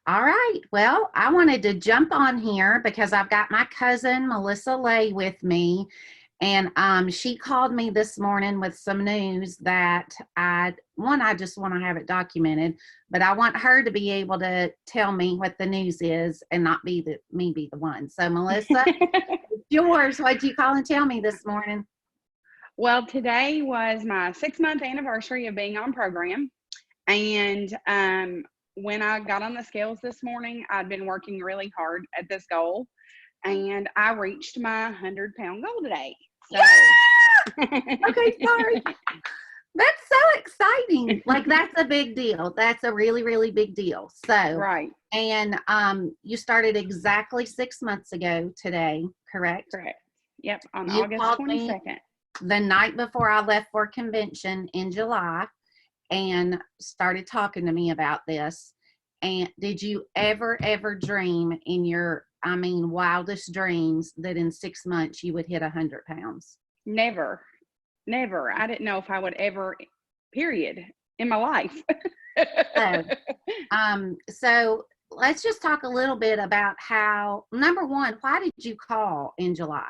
All right. Well, I wanted to jump on here because I've got my cousin Melissa Lay with me, and she called me this morning with some news that I just want to have it documented, but I want her to be able to tell me what the news is and not me be the one. So, Melissa, it's yours. What'd you call and tell me this morning? Well, today was my 6-month anniversary of being on program. And when I got on the scales this morning, I'd been working really hard at this goal, and I reached my 100-pound goal today. So, Okay, sorry. That's so exciting. Like, that's a big deal. That's a really, really big deal. So, right. And you started exactly 6 months ago today, correct? Correct. Yep, on You August called 22nd. me the night before I left for convention in July and started talking to me about this. And did you ever dream in your, wildest dreams that in 6 months you would hit 100 pounds? Never. I didn't know if I would ever, period, in my life. So let's just talk a little bit about how, number one, why did you call in July?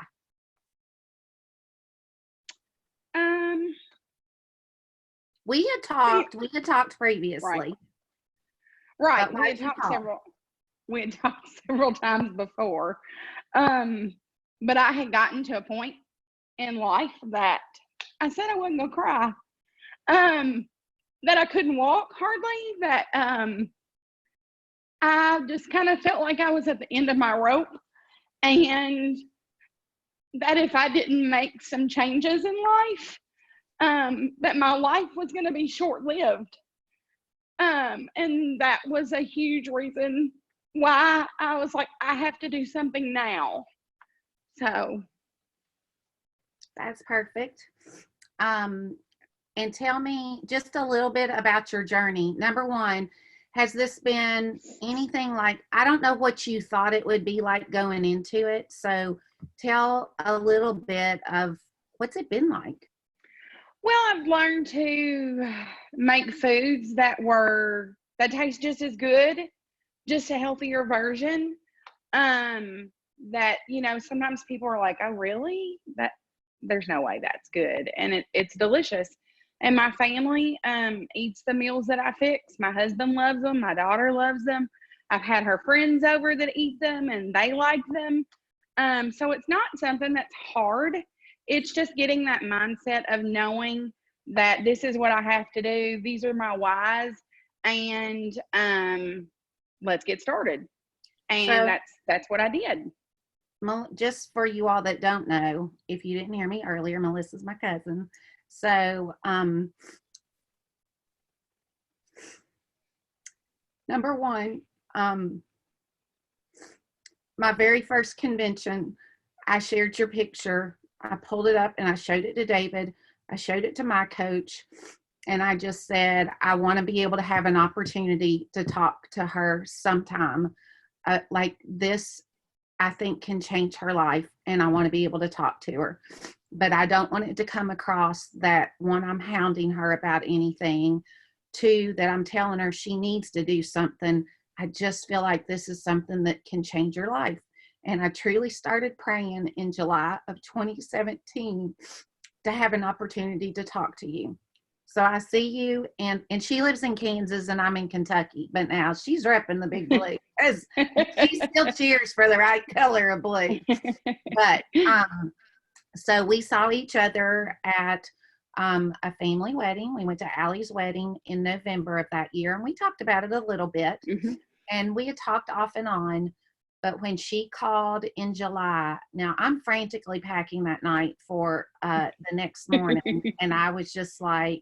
We had talked previously. Right. We had talked several times before. But I had gotten to a point in life that I said I wasn't gonna cry. That I couldn't walk hardly, that I just kind of felt like I was at the end of my rope, and that if I didn't make some changes in life, that my life was going to be short-lived. And that was a huge reason why I was like, I have to do something now. So. That's perfect. And tell me just a little bit about your journey. Number one, has this been anything like, I don't know what you thought it would be like going into it. So tell a little bit of what's it been like? Well, I've learned to make foods that taste just as good, just a healthier version. That, sometimes people are like, oh, really? There's no way that's good. And it's delicious. And my family eats the meals that I fix. My husband loves them. My daughter loves them. I've had her friends over that eat them and they like them. So it's not something that's hard. It's just getting that mindset of knowing that this is what I have to do. These are my whys, and let's get started. And so, that's what I did. Just for you all that don't know, if you didn't hear me earlier, Melissa's my cousin. So, number one, my very first convention, I shared your picture. I pulled it up and I showed it to David. I showed it to my coach. And I just said, I want to be able to have an opportunity to talk to her sometime. Like this, I think can change her life. And I want to be able to talk to her. But I don't want it to come across that, one, I'm hounding her about anything. Two, that I'm telling her she needs to do something. I just feel like this is something that can change your life. And I truly started praying in July of 2017 to have an opportunity to talk to you. So I see you, and she lives in Kansas and I'm in Kentucky, but now she's repping the big blue. She still cheers for the right color of blue. But so we saw each other at a family wedding. We went to Allie's wedding in November of that year, and we talked about it a little bit. Mm-hmm. And we had talked off and on. But when she called in July, now I'm frantically packing that night for the next morning. And I was just like,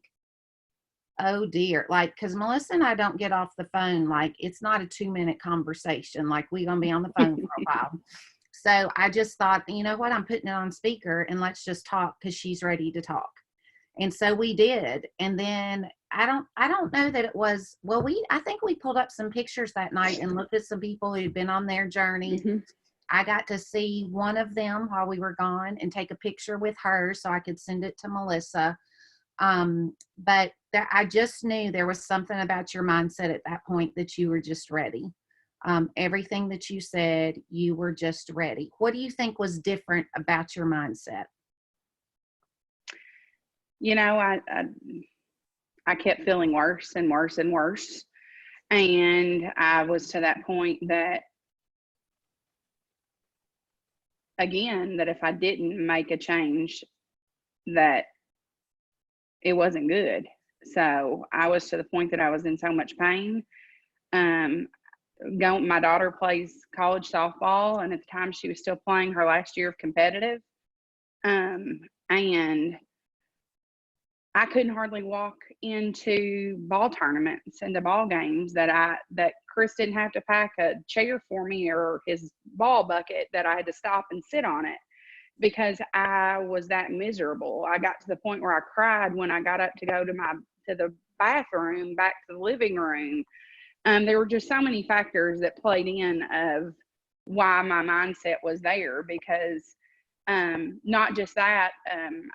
oh dear. Like, because Melissa and I don't get off the phone. Like, it's not a 2-minute conversation. Like, we're going to be on the phone for a while. So I just thought, you know what? I'm putting it on speaker and let's just talk because she's ready to talk. And so we did. And then I don't know that it was, well, I think we pulled up some pictures that night and looked at some people who'd been on their journey. Mm-hmm. I got to see one of them while we were gone and take a picture with her so I could send it to Melissa. But I just knew there was something about your mindset at that point that you were just ready. Everything that you said, you were just ready. What do you think was different about your mindset? You know, I kept feeling worse and worse and worse. And I was to that point that, again, that if I didn't make a change, that it wasn't good. So I was to the point that I was in so much pain. Um, my daughter plays college softball, and at the time she was still playing her last year of competitive. And I couldn't hardly walk into ball tournaments and the ball games that Chris didn't have to pack a chair for me or his ball bucket, that I had to stop and sit on it because I was that miserable. I got to the point where I cried when I got up to go to the bathroom, back to the living room. There were just so many factors that played in of why my mindset was there, because not just that,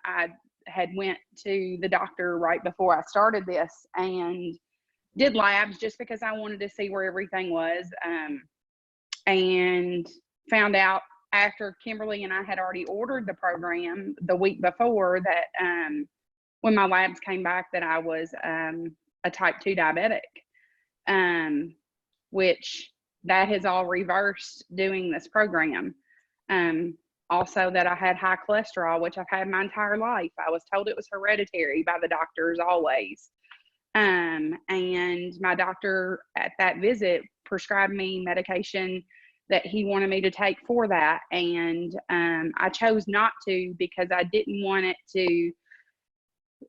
I had went to the doctor right before I started this and did labs just because I wanted to see where everything was, and found out after Kimberly and I had already ordered the program the week before that when my labs came back that I was a type 2 diabetic, which that has all reversed doing this program. Also, that I had high cholesterol, which I've had my entire life. I was told it was hereditary by the doctors always. And my doctor at that visit prescribed me medication that he wanted me to take for that. And I chose not to because I didn't want it to,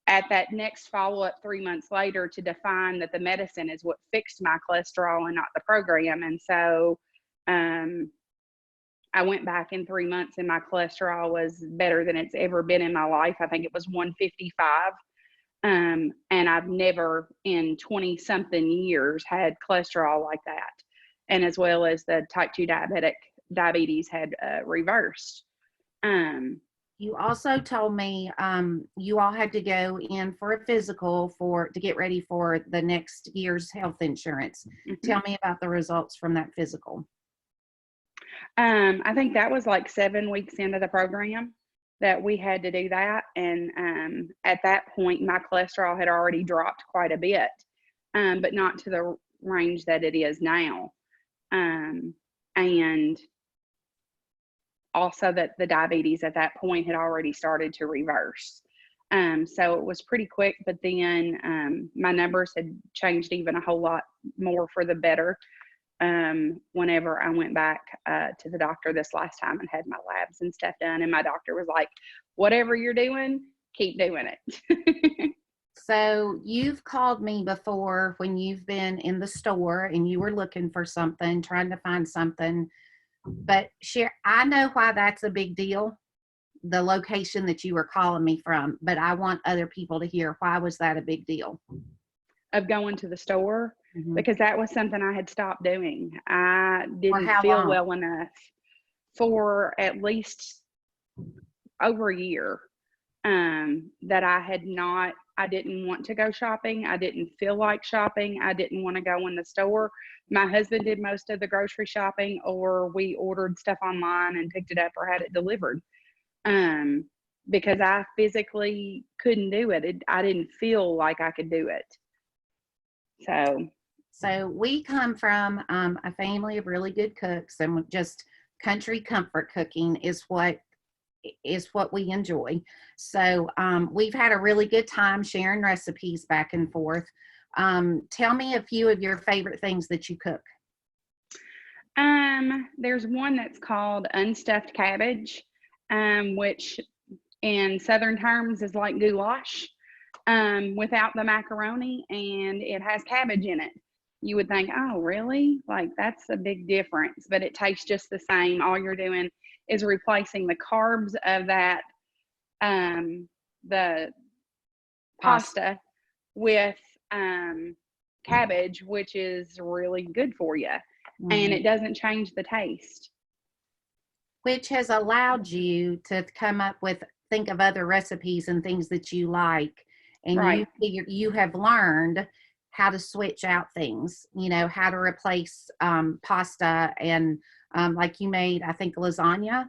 at that next follow-up 3 months later, to define that the medicine is what fixed my cholesterol and not the program. And so I went back in 3 months and my cholesterol was better than it's ever been in my life. I think it was 155. And I've never in 20 something years had cholesterol like that. And as well as the type 2 diabetes had reversed. You also told me you all had to go in for a physical to get ready for the next year's health insurance. Mm-hmm. Tell me about the results from that physical. I think that was like 7 weeks into the program that we had to do that. And at that point, my cholesterol had already dropped quite a bit, but not to the range that it is now. And also that the diabetes at that point had already started to reverse. So it was pretty quick, but then my numbers had changed even a whole lot more for the better whenever I went back to the doctor this last time and had my labs and stuff done. And my doctor was like, whatever you're doing, keep doing it. So you've called me before when you've been in the store and you were looking for something, trying to find something. But I know why that's a big deal, the location that you were calling me from, but I want other people to hear, why was that a big deal? Of going to the store, mm-hmm. because that was something I had stopped doing. I didn't feel well enough for at least over a year that I didn't want to go shopping. I didn't feel like shopping. I didn't want to go in the store. My husband did most of the grocery shopping, or we ordered stuff online and picked it up or had it delivered. Because I physically couldn't do it. I didn't feel like I could do it. So we come from a family of really good cooks, and just country comfort cooking is what we enjoy. So we've had a really good time sharing recipes back and forth. Tell me a few of your favorite things that you cook. There's one that's called unstuffed cabbage, which in Southern terms is like goulash. Without the macaroni, and it has cabbage in it. You would think, oh, really? Like, that's a big difference, but it tastes just the same. All you're doing is replacing the carbs of that, the pasta with cabbage, which is really good for you. Mm-hmm. And it doesn't change the taste. Which has allowed you to think of other recipes and things that you like. And right. You have learned how to switch out things, how to replace pasta and like you made, I think, lasagna.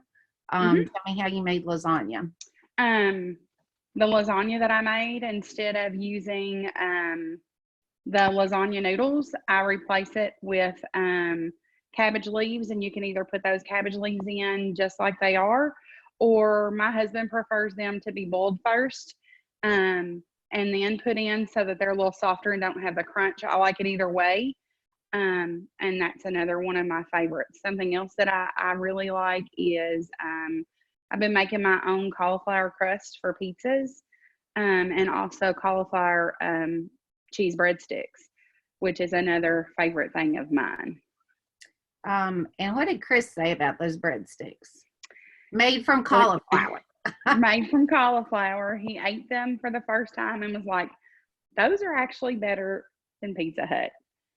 Hmm. Tell me how you made lasagna. Um, the lasagna that I made, instead of using the lasagna noodles, I replace it with cabbage leaves, and you can either put those cabbage leaves in just like they are, or my husband prefers them to be boiled first, and then put in so that they're a little softer and don't have the crunch. I like it either way. And that's another one of my favorites. Something else that I really like is I've been making my own cauliflower crust for pizzas, and also cauliflower cheese breadsticks, which is another favorite thing of mine. And what did Chris say about those breadsticks? Made from Well, cauliflower. made from cauliflower. He ate them for the first time and was like, those are actually better than Pizza Hut.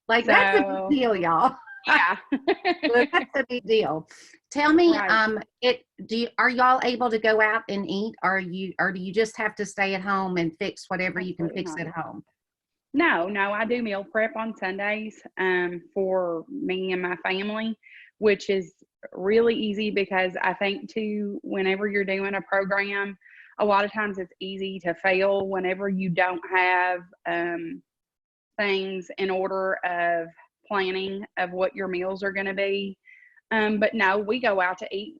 Like, that's a big deal, y'all. Yeah. That's a big deal. Tell me, Right. are y'all able to go out and eat, or do you just have to stay at home and fix whatever you can Absolutely fix not. at home? No, I do meal prep on Sundays for me and my family, which is really easy because I think too, whenever you're doing a program, a lot of times it's easy to fail whenever you don't have things in order of planning of what your meals are going to be. But no, we go out to eat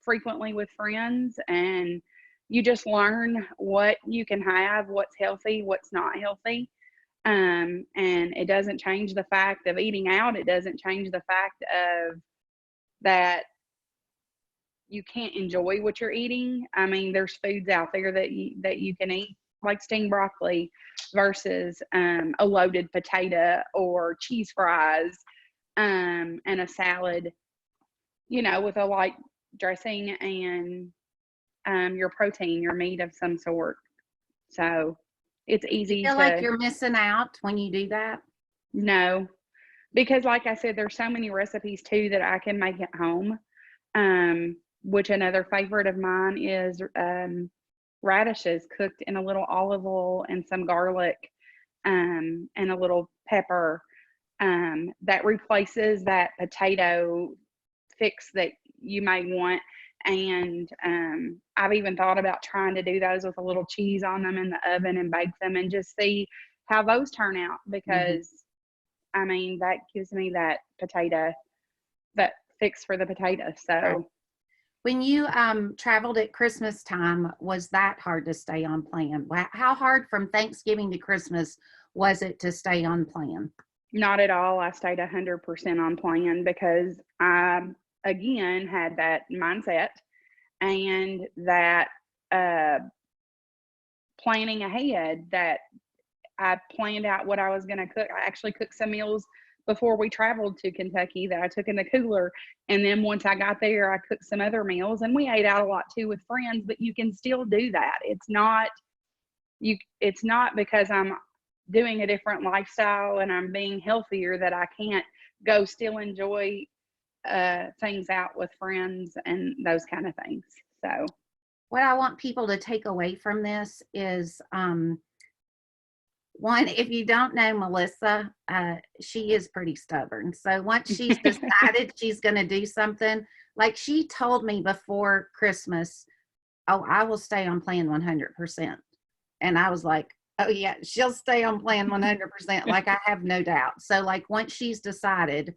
frequently with friends, and you just learn what you can have, what's healthy, what's not healthy. And it doesn't change the fact of eating out. It doesn't change the fact of that you can't enjoy what you're eating. I mean, there's foods out there that you can eat, like steamed broccoli versus a loaded potato or cheese fries, and a salad, with a light dressing and your protein, your meat of some sort. So it's You easy feel like to you're missing out when you do that? know, because like I said, there's so many recipes too that I can make at home. Which another favorite of mine is radishes cooked in a little olive oil and some garlic, and a little pepper, that replaces that potato fix that you may want. And I've even thought about trying to do those with a little cheese on them in the oven and bake them and just see how those turn out, Mm-hmm. because I mean, that gives me that potato, that fix for the potato. Right. So When you traveled at Christmas time, was that hard to stay on plan? How hard from Thanksgiving to Christmas was it to stay on plan? not at all. I stayed 100% on plan because I, again, had that mindset and that uh, planning ahead, that I planned out what I was going to cook. I actually cooked some meals before we traveled to Kentucky that I took in the cooler. And then once I got there, I cooked some other meals, and we ate out a lot too with friends, but you can still do that. It's not because I'm doing a different lifestyle and I'm being healthier that I can't go still enjoy things out with friends and those kind of things. So What I want people to take away from this is one, if you don't know Melissa, she is pretty stubborn. So once she's decided she's going to do something, like she told me before Christmas, oh, I will stay on plan 100%. And I was like, oh, yeah, she'll stay on plan 100%. Like, I have no doubt. So, like, once she's decided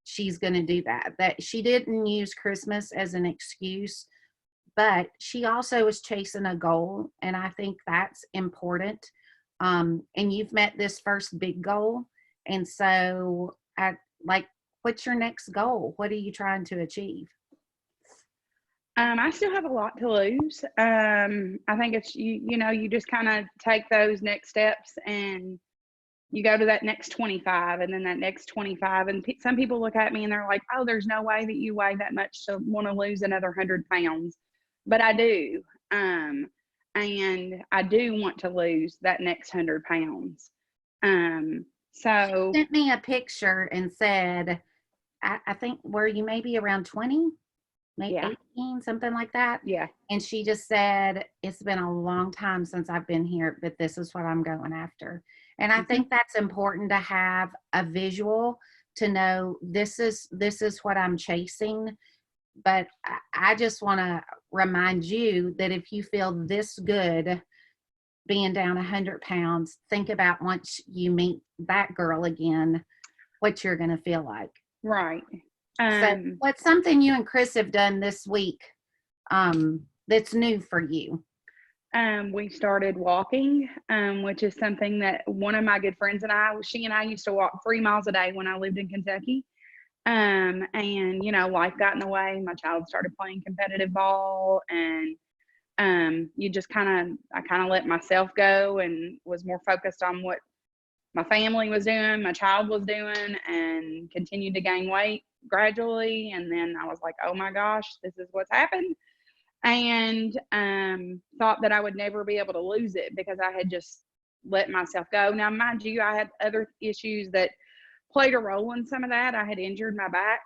she's going to do that, that she didn't use Christmas as an excuse, but she also was chasing a goal. And I think that's important. And you've met this first big goal. And so, like, what's your next goal? What are you trying to achieve? I still have a lot to lose. I think it's you just kind of take those next steps and you go to that next 25 and then that next 25. And some people look at me and they're like, oh, there's no way that you weigh that much to want to lose another 100 pounds. But I do. And I do want to lose that next 100 pounds. So Sent me a picture and said, I think, were you maybe around 20? Maybe yeah, 18, something like that. yeah. And she just said, it's been a long time since I've been here, but this is what I'm going after. And I think that's important to have a visual to know this is what I'm chasing. But I just want to remind you that if you feel this good being down 100 pounds, think about once you meet that girl again, what you're going to feel like. Right. So what's something you and Chris have done this week that's new for you? We started walking, which is something that one of my good friends and she and I used to walk 3 miles a day when I lived in Kentucky. And, you know, life got in the way. My child started playing competitive ball, and I kind of let myself go and was more focused on what my family was doing, my child was doing, and continued to gain weight gradually. And then I was like, oh my gosh, this is what's happened. And thought that I would never be able to lose it because I had just let myself go. Now, mind you, I had other issues that played a role in some of that. I had injured my back,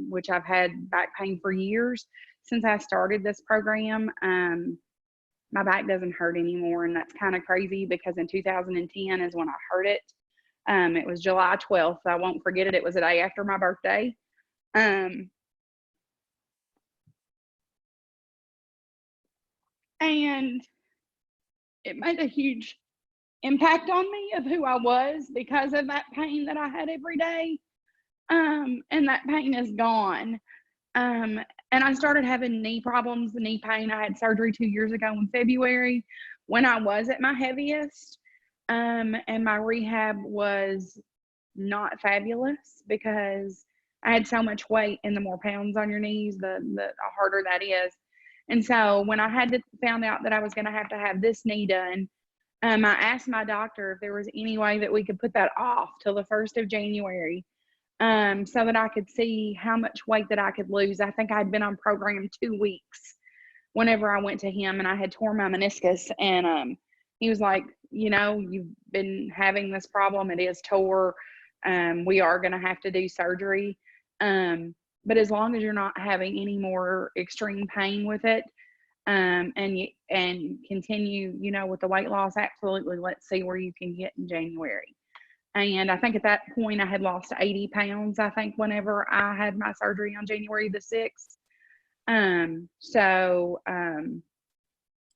which I've had back pain for years since I started this program. My back doesn't hurt anymore, and that's kind of crazy because in 2010 is when I hurt it. It was July 12th. I won't forget it. It was a day after my birthday. And it made a huge impact on me of who I was because of that pain that I had every day. And that pain is gone. And I started having knee problems, knee pain. I had surgery 2 years ago in February when I was at my heaviest. And my rehab was not fabulous because I had so much weight, and the more pounds on your knees, the harder that is. And so when I found out that I was going to have this knee done, I asked my doctor if there was any way that we could put that off till the 1st of January, so that I could see how much weight that I could lose. I think I'd been on program 2 weeks whenever I went to him, and I had torn my meniscus. And he was like, you know, you've been having this problem. It is tore. We are going to have to do surgery. But as long as you're not having any more extreme pain with it, and continue, you know, with the weight loss, absolutely, let's see where you can get in January. And I think at that point I had lost 80 pounds, I think, whenever I had my surgery on January the 6th.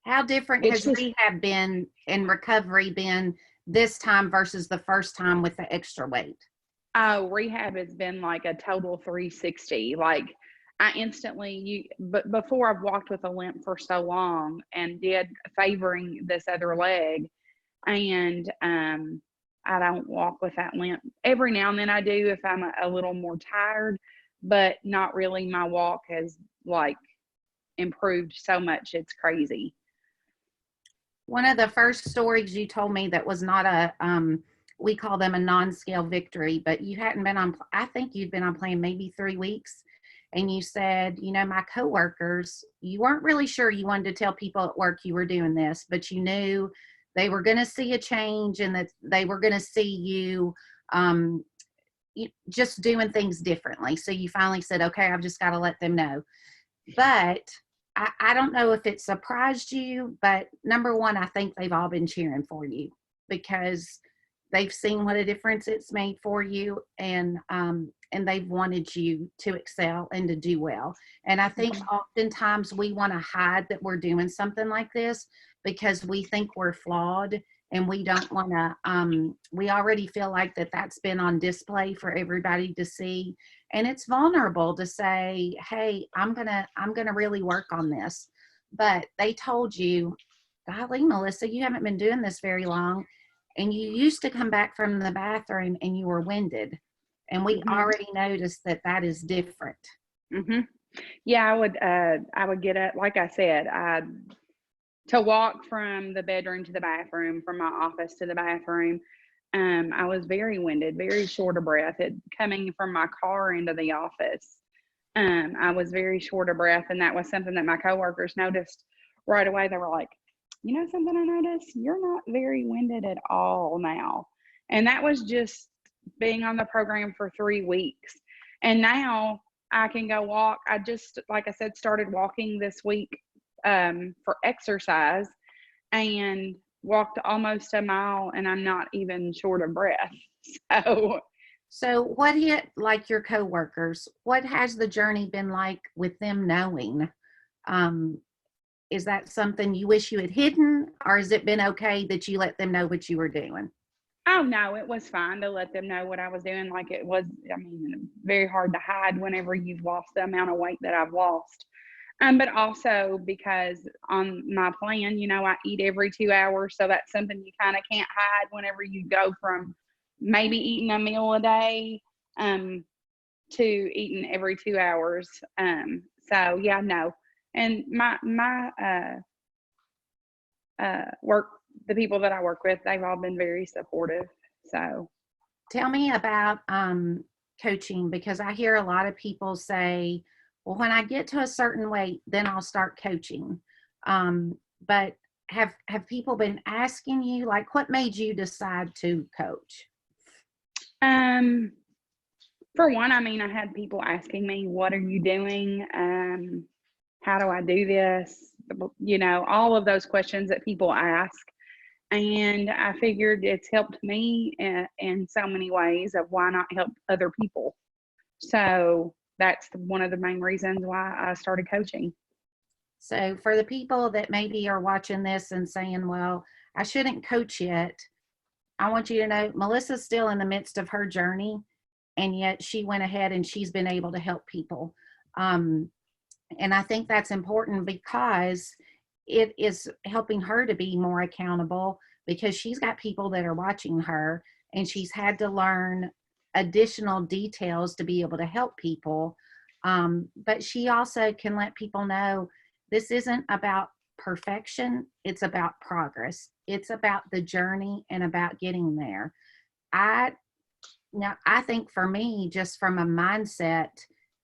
How different has rehab been and recovery been this time versus the first time with the extra weight? Oh, rehab has been like a total 360. Like I instantly, but before I've walked with a limp for so long and did favoring this other leg, and I don't walk with that limp. Every now and then I do if I'm a little more tired, but not really. My walk has like improved so much. It's crazy. One of the first stories you told me that was not a, we call them a non-scale victory, but you hadn't been on, I think you'd been on plan maybe 3 weeks. And you said, you know, my coworkers, you weren't really sure you wanted to tell people at work you were doing this, but you knew they were going to see a change and that they were going to see you just doing things differently. So you finally said, okay, I've just got to let them know. But I don't know if it surprised you, but number one, I think they've all been cheering for you because they've seen what a difference it's made for you, and they've wanted you to excel and to do well. And I think oftentimes we want to hide that we're doing something like this because we think we're flawed, and we don't want to, we already feel like that's been on display for everybody to see. And it's vulnerable to say, hey, I'm gonna really work on this. But they told you, golly, Melissa, you haven't been doing this very long. And you used to come back from the bathroom and you were winded. And we already noticed that is different. Yeah, I would get up, like I said, to walk from the bedroom to the bathroom, from my office to the bathroom. I was very winded, very short of breath. Coming from my car into the office, I was very short of breath, and that was something that my coworkers noticed right away. They were like, you know something I noticed? You're not very winded at all now. And that was just being on the program for 3 weeks. And now I can go walk. I just, like I said, started walking this week for exercise. And walked almost a mile and I'm not even short of breath. So what hit like your coworkers? What has the journey been like with them knowing? Um, is that something you wish you had hidden, or has it been okay that you let them know what you were doing? Oh no, it was fine to let them know what I was doing. Like it was, I mean, very hard to hide whenever you've lost the amount of weight that I've lost. But also because on my plan, I eat every 2 hours. So that's something you kind of can't hide whenever you go from maybe eating a meal a day um, to eating every 2 hours. So yeah, no. And my work, the people that I work with, they've all been very supportive. So Tell me about coaching, because I hear a lot of people say, well, when I get to a certain weight, then I'll start coaching. But have people been asking you, like, what made you decide to coach? um, for one, I mean, I had people asking me, what are you doing? How do I do this? All of those questions that people ask. And I figured it's helped me in so many ways of why not help other people. So that's one of the main reasons why I started coaching. So for the people that maybe are watching this and saying, well, I shouldn't coach yet, I want you to know Melissa's still in the midst of her journey, and yet she went ahead and she's been able to help people. Um, and I think that's important because it is helping her to be more accountable, because she's got people that are watching her and she's had to learn additional details to be able to help people. But she also can let people know this isn't about perfection, it's about progress. It's about the journey and about getting there. I Now, I think for me, just from a mindset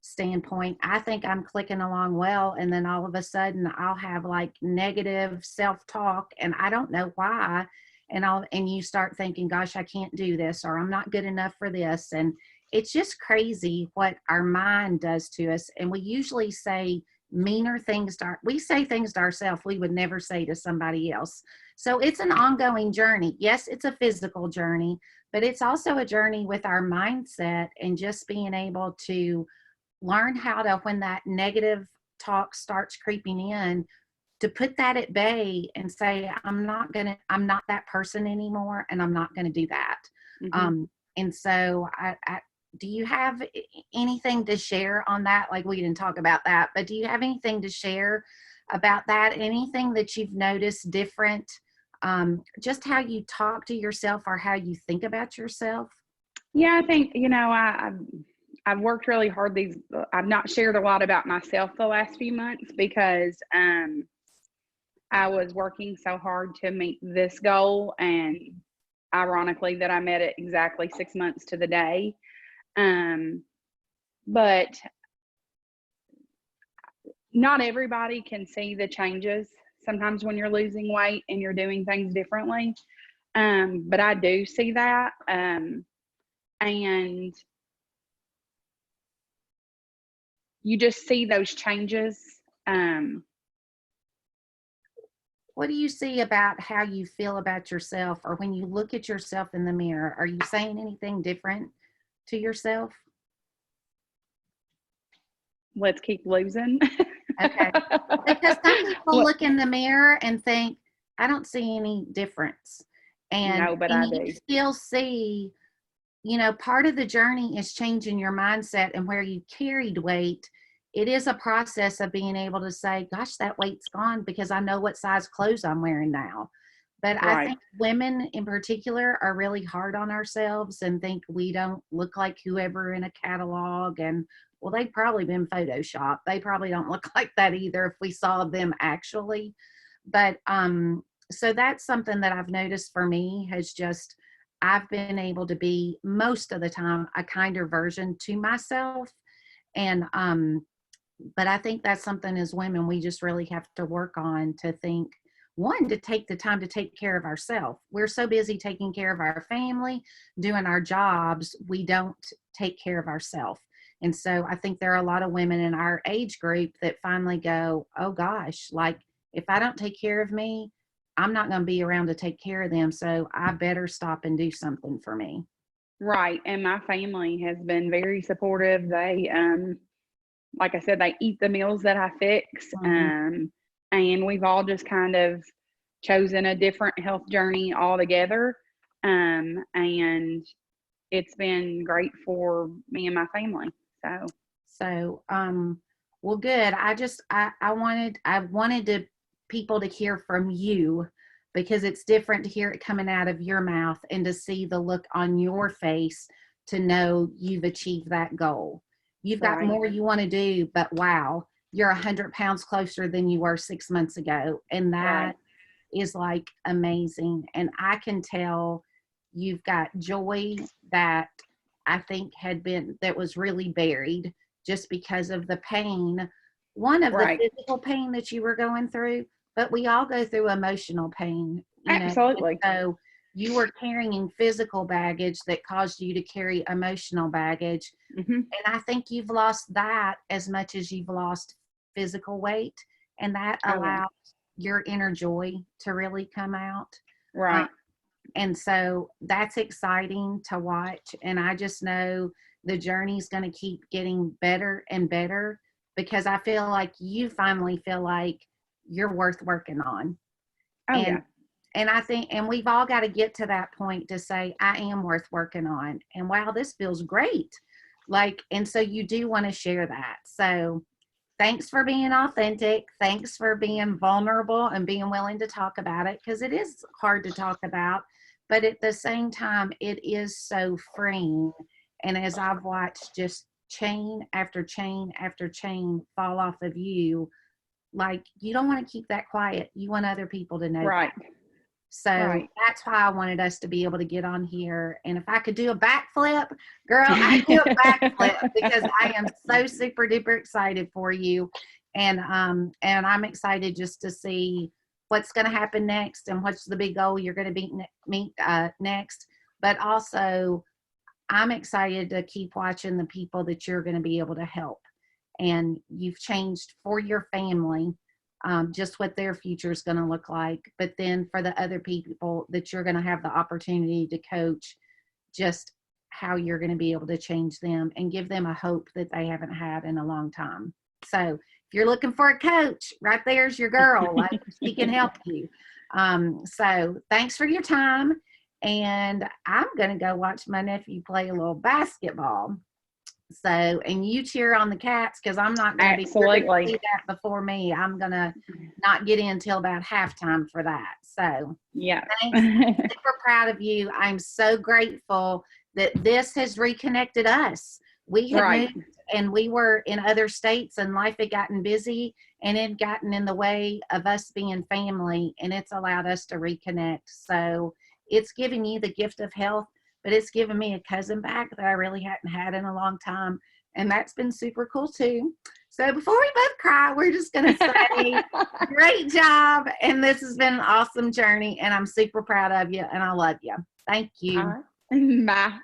standpoint, I think I'm clicking along well. And then all of a sudden I'll have like negative self-talk and I don't know why. And you start thinking, gosh, I can't do this, or I'm not good enough for this. And it's just crazy what our mind does to us. And we usually say meaner things we say things to ourselves we would never say to somebody else. So it's an ongoing journey. Yes, it's a physical journey, but it's also a journey with our mindset and just being able to learn how to, when that negative talk starts creeping in, to put that at bay and say, I'm not that person anymore, and I'm not going to do that. Mm-hmm. And so do you have anything to share on that? Like, we didn't talk about that, but do you have anything to share about that? Anything that you've noticed different? Just how you talk to yourself or how you think about yourself? Yeah, I think, I've worked really hard. I've not shared a lot about myself the last few months because I was working so hard to meet this goal, and ironically that I met it exactly 6 months to the day. But not everybody can see the changes sometimes when you're losing weight and you're doing things differently. But I do see that. And you just see those changes. What do you see about how you feel about yourself, or when you look at yourself in the mirror, are you saying anything different to yourself? Let's keep losing. Okay. Because some people look in the mirror and think, I don't see any difference. No, but And I you do. still see, part of the journey is changing your mindset, and where you carried weight. It is a process of being able to say, gosh, that weight's gone because I know what size clothes I'm wearing now. But I Right. think women in particular are really hard on ourselves and think we don't look like whoever in a catalog. And well, they've probably been photoshopped. They probably don't look like that either if we saw them actually. But so that's something that I've noticed for me, has just, I've been able to be most of the time a kinder version to myself. And but I think that's something as women we just really have to work on, to think, one, to take the time to take care of ourselves. We're so busy taking care of our family, doing our jobs, we don't take care of ourselves. And so I think there are a lot of women in our age group that finally go, oh gosh, like, if I don't take care of me, I'm not going to be around to take care of them. So I better stop and do something for me. Right. And my family has been very supportive. They, like I said, they eat the meals that I fix. And we've all just kind of chosen a different health journey altogether. And it's been great for me and my family. So, well, good. I wanted people to hear from you, because it's different to hear it coming out of your mouth and to see the look on your face to know you've achieved that goal. You've got more you want to do, but wow, you're 100 pounds closer than you were 6 months ago. And that is like amazing. And I can tell you've got joy that I think that was really buried just because of the pain. One of the physical pain that you were going through, but we all go through emotional pain. Absolutely. So you were carrying physical baggage that caused you to carry emotional baggage. And I think you've lost that as much as you've lost physical weight. And that allows your inner joy to really come out. Right. And so that's exciting to watch. And I just know the journey's going to keep getting better and better, because I feel like you finally feel like you're worth working on. And I think, and we've all got to get to that point to say, I am worth working on. And wow, this feels great. And so you do want to share that. So thanks for being authentic. Thanks for being vulnerable and being willing to talk about it, because it is hard to talk about, but at the same time, it is so freeing. And as I've watched just chain after chain after chain fall off of you, you don't want to keep that quiet. You want other people to know. Right. That. So that's why I wanted us to be able to get on here. And if I could do a backflip, girl, I'd do a backflip, because I am so super duper excited for you. And I'm excited just to see what's going to happen next and what's the big goal you're going to meet next. But also, I'm excited to keep watching the people that you're going to be able to help. And you've changed for your family, just what their future is going to look like. But then for the other people that you're going to have the opportunity to coach, just how you're going to be able to change them and give them a hope that they haven't had in a long time. So if you're looking for a coach, right there's your girl. She can help you. So thanks for your time. And I'm going to go watch my nephew play a little basketball. So, and you cheer on the Cats, because I'm not going to be see that before me. I'm going to not get in until about halftime for that. So, thanks. I'm super proud of you. I'm so grateful that this has reconnected us. We had moved and we were in other states, and life had gotten busy and it had gotten in the way of us being family, and it's allowed us to reconnect. So it's giving you the gift of health, but it's given me a cousin back that I really hadn't had in a long time. And that's been super cool too. So before we both cry, we're just going to say, great job. And this has been an awesome journey. And I'm super proud of you. And I love you. Thank you. Bye.